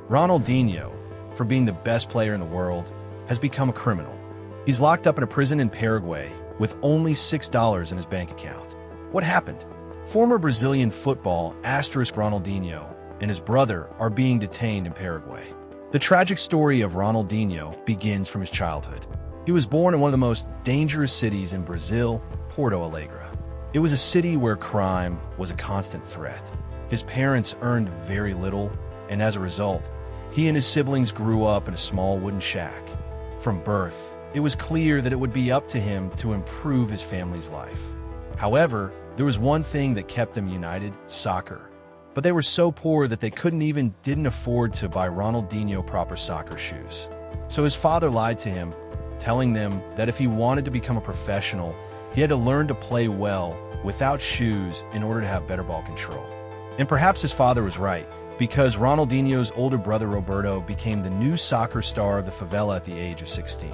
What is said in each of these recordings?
Ronaldinho, for being the best player in the world, has become a criminal. He's locked up in a prison in Paraguay with only $6 in his bank account. What happened? Former Brazilian football asterisk Ronaldinho and his brother are being detained in Paraguay. The tragic story of Ronaldinho begins from his childhood. He was born in one of the most dangerous cities in Brazil, Porto Alegre. It was a city where crime was a constant threat. His parents earned very little, and as a result, he and his siblings grew up in a small wooden shack. From birth, it was clear that it would be up to him to improve his family's life. However, there was one thing that kept them united: soccer. But they were so poor that they didn't afford to buy Ronaldinho proper soccer shoes. So his father lied to him, telling them that if he wanted to become a professional, he had to learn to play well without shoes in order to have better ball control. And perhaps his father was right, because Ronaldinho's older brother Roberto became the new soccer star of the favela at the age of 16.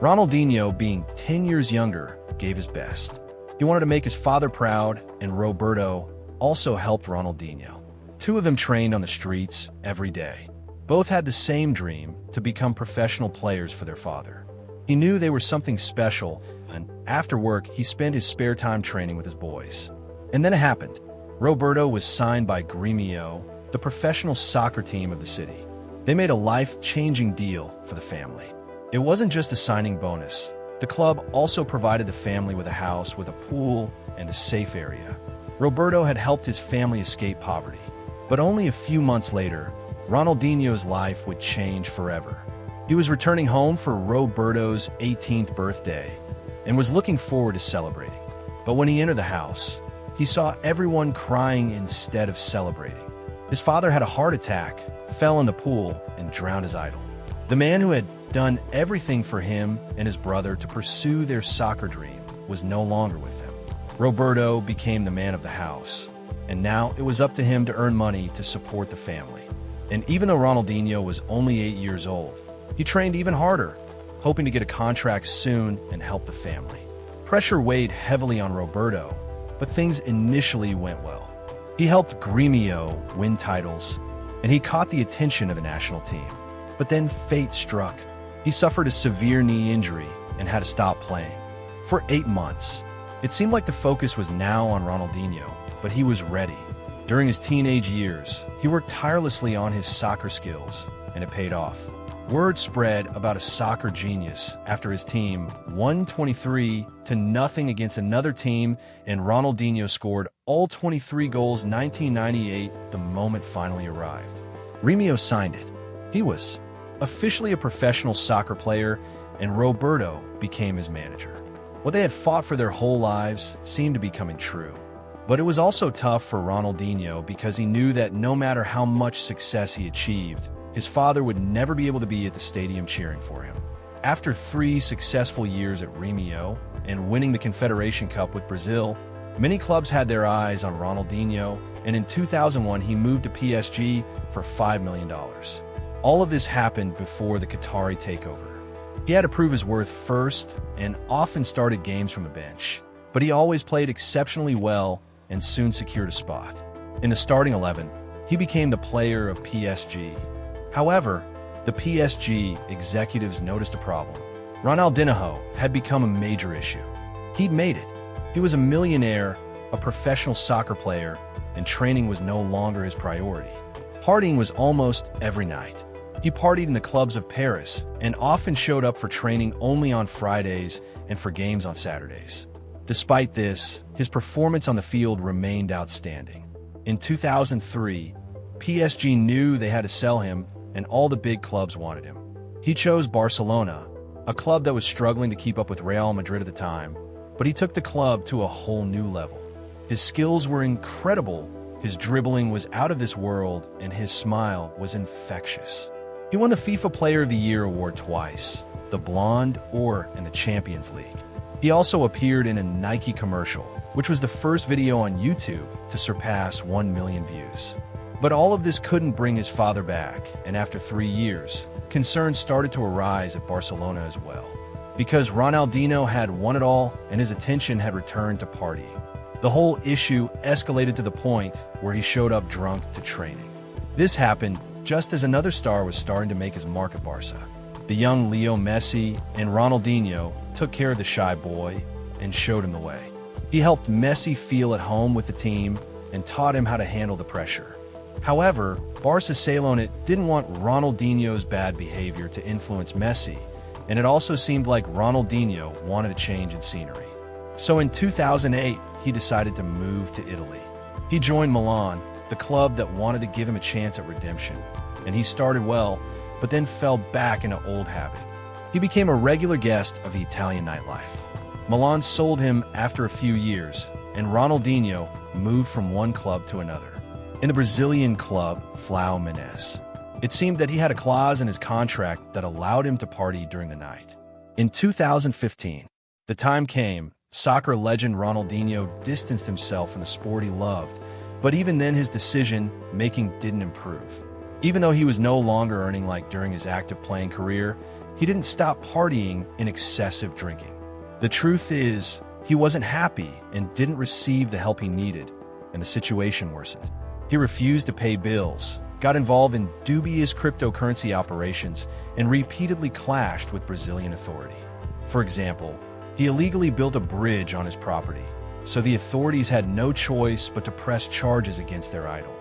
Ronaldinho, being 10 years younger, gave his best. He wanted to make his father proud, and Roberto also helped Ronaldinho. Two of them trained on the streets every day. Both had the same dream: to become professional players for their father. He knew they were something special, and after work, he spent his spare time training with his boys. And then it happened. Roberto was signed by Grêmio, the professional soccer team of the city. They made a life-changing deal for the family. It wasn't just a signing bonus. The club also provided the family with a house with a pool and a safe area. Roberto had helped his family escape poverty. But only a few months later, Ronaldinho's life would change forever. He was returning home for Roberto's 18th birthday and was looking forward to celebrating. But when he entered the house, he saw everyone crying instead of celebrating. His father had a heart attack, fell in the pool, and drowned his idol. The man who had done everything for him and his brother to pursue their soccer dream was no longer with them. Roberto became the man of the house, and now it was up to him to earn money to support the family. And even though Ronaldinho was only 8 years old, he trained even harder, hoping to get a contract soon and help the family. Pressure weighed heavily on Roberto, but things initially went well. He helped Grêmio win titles, and he caught the attention of the national team. But then fate struck. He suffered a severe knee injury and had to stop playing. For 8 months, it seemed like the focus was now on Ronaldinho, but he was ready. During his teenage years, he worked tirelessly on his soccer skills, and it paid off. Word spread about a soccer genius after his team won 23-0 against another team, and Ronaldinho scored all 23 goals in 1998. The moment finally arrived. Grêmio signed it. He was officially a professional soccer player, and Roberto became his manager. What they had fought for their whole lives seemed to be coming true. But it was also tough for Ronaldinho because he knew that no matter how much success he achieved, his father would never be able to be at the stadium cheering for him. After 3 successful years at Grêmio and winning the Confederation Cup with Brazil, many clubs had their eyes on Ronaldinho, and in 2001 he moved to PSG for $5 million. All of this happened before the Qatari takeover. He had to prove his worth first and often started games from the bench, but he always played exceptionally well and soon secured a spot. In the starting 11, he became the player of PSG. However, the PSG executives noticed a problem. Ronaldinho had become a major issue. He'd made it. He was a millionaire, a professional soccer player, and training was no longer his priority. Partying was almost every night. He partied in the clubs of Paris and often showed up for training only on Fridays and for games on Saturdays. Despite this, his performance on the field remained outstanding. In 2003, PSG knew they had to sell him, and all the big clubs wanted him. He chose Barcelona, a club that was struggling to keep up with Real Madrid at the time, but he took the club to a whole new level. His skills were incredible, his dribbling was out of this world, and his smile was infectious. He won the FIFA Player of the Year award twice, the Ballon d'Or and the Champions League. He also appeared in a Nike commercial, which was the first video on YouTube to surpass 1 million views. But all of this couldn't bring his father back, and after 3 years, concerns started to arise at Barcelona as well. Because Ronaldinho had won it all and his attention had returned to partying. The whole issue escalated to the point where he showed up drunk to training. This happened just as another star was starting to make his mark at Barca. The young Leo Messi and Ronaldinho took care of the shy boy and showed him the way. He helped Messi feel at home with the team and taught him how to handle the pressure. However, Barca Salonit didn't want Ronaldinho's bad behavior to influence Messi, and it also seemed like Ronaldinho wanted a change in scenery. So in 2008, he decided to move to Italy. He joined Milan, the club that wanted to give him a chance at redemption, and he started well, but then fell back into old habit. He became a regular guest of the Italian nightlife. Milan sold him after a few years, and Ronaldinho moved from one club to another. In the Brazilian club, Fluminense, it seemed that he had a clause in his contract that allowed him to party during the night. In 2015, the time came. Soccer legend Ronaldinho distanced himself from the sport he loved, but even then his decision-making didn't improve. Even though he was no longer earning like during his active playing career, he didn't stop partying and excessive drinking. The truth is, he wasn't happy and didn't receive the help he needed, and the situation worsened. He refused to pay bills, got involved in dubious cryptocurrency operations, and repeatedly clashed with Brazilian authority. For example, he illegally built a bridge on his property, so the authorities had no choice but to press charges against their idol.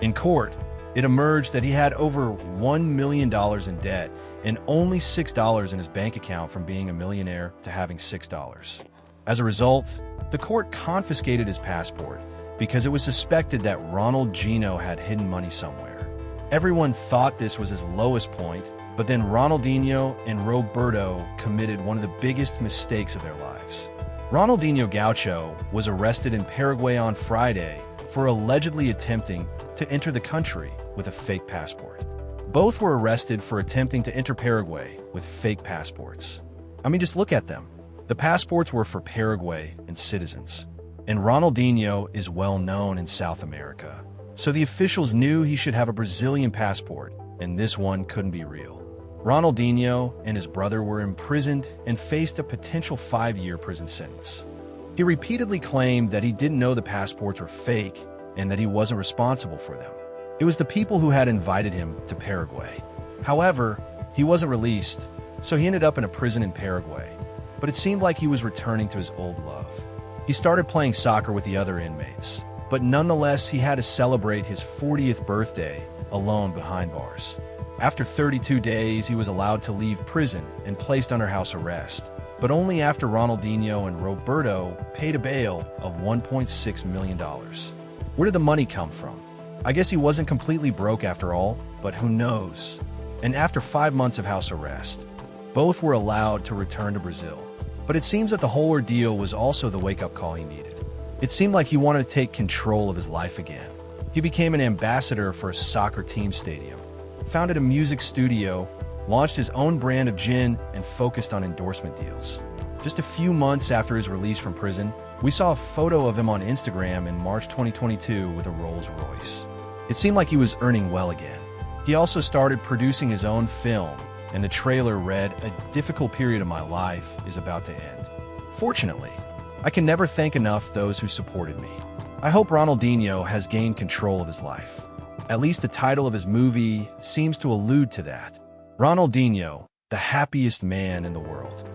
In court, it emerged that he had over $1 million in debt and only $6 in his bank account from being a millionaire to having $6. As a result, the court confiscated his passport because it was suspected that Ronaldinho had hidden money somewhere. Everyone thought this was his lowest point, but then Ronaldinho and Roberto committed one of the biggest mistakes of their lives. Ronaldinho Gaucho was arrested in Paraguay on Friday for allegedly attempting to enter the country with a fake passport. Both were arrested for attempting to enter Paraguay with fake passports. I mean, just look at them. The passports were for Paraguay and citizens. And Ronaldinho is well known in South America. So the officials knew he should have a Brazilian passport, and this one couldn't be real. Ronaldinho and his brother were imprisoned and faced a potential 5-year prison sentence. He repeatedly claimed that he didn't know the passports were fake and that he wasn't responsible for them. It was the people who had invited him to Paraguay. However, he wasn't released, so he ended up in a prison in Paraguay. But it seemed like he was returning to his old love. He started playing soccer with the other inmates, but nonetheless he had to celebrate his 40th birthday alone behind bars. After 32 days, he was allowed to leave prison and placed under house arrest, but only after Ronaldinho and Roberto paid a bail of $1.6 million. Where did the money come from? I guess he wasn't completely broke after all, but who knows? And after 5 months of house arrest, both were allowed to return to Brazil. But it seems that the whole ordeal was also the wake-up call he needed. It seemed like he wanted to take control of his life again. He became an ambassador for a soccer team stadium, founded a music studio, launched his own brand of gin, and focused on endorsement deals. Just a few months after his release from prison, we saw a photo of him on Instagram in March 2022 with a Rolls Royce. It seemed like he was earning well again. He also started producing his own film, and the trailer read, "A difficult period of my life is about to end." Fortunately, I can never thank enough those who supported me. I hope Ronaldinho has gained control of his life. At least the title of his movie seems to allude to that. Ronaldinho, the happiest man in the world.